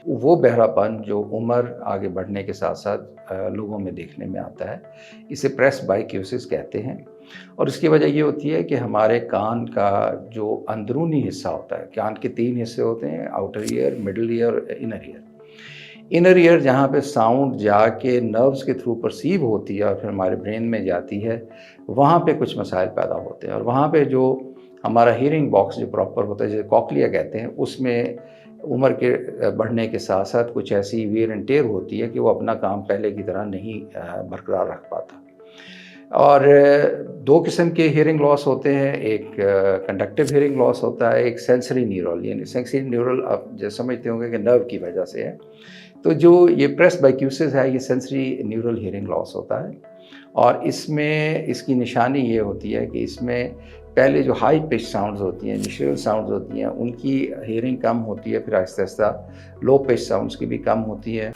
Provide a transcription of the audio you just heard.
وہ بہراپن جو عمر آگے بڑھنے کے ساتھ ساتھ لوگوں میں دیکھنے میں آتا ہے، اسے پریس بائیکیوسس کہتے ہیں، اور اس کی وجہ یہ ہوتی ہے کہ ہمارے کان کا جو اندرونی حصہ ہوتا ہے، کان کے 3 حصے ہوتے ہیں، آؤٹر ایئر، مڈل ایئر اور انر ایئر۔ انر ایئر جہاں پہ ساؤنڈ جا کے نروز کے تھرو پرسیو ہوتی ہے اور پھر ہمارے برین میں جاتی ہے، وہاں پہ کچھ مسائل پیدا ہوتے ہیں، اور وہاں پہ جو ہمارا ہیئرنگ باکس جو پراپر ہوتا ہے، جسے کوکلیا کہتے ہیں، اس میں عمر کے بڑھنے کے ساتھ ساتھ کچھ ایسی ویئر اینڈ ٹیئر ہوتی ہے کہ وہ اپنا کام پہلے کی طرح نہیں برقرار رکھ پاتا۔ اور 2 قسم کے ہیئرنگ لاس ہوتے ہیں، ایک کنڈکٹیو ہیئرنگ لاس ہوتا ہے، ایک سینسری نیورل، یعنی سینسری نیورل آپ جو سمجھتے ہوں گے کہ نرو کی وجہ سے ہے، تو جو یہ پریس بائیکیوسس ہے یہ سینسری نیورل ہیئرنگ لاس ہوتا ہے، اور اس میں اس کی نشانی یہ ہوتی ہے کہ اس میں پہلے جو ہائی پچ ساؤنڈز ہوتی ہیں، نیچرل ساؤنڈز ہوتی ہیں، ان کی ہیئرنگ کم ہوتی ہے، پھر آہستہ آہستہ لو پچ ساؤنڈز کی بھی کم ہوتی ہے۔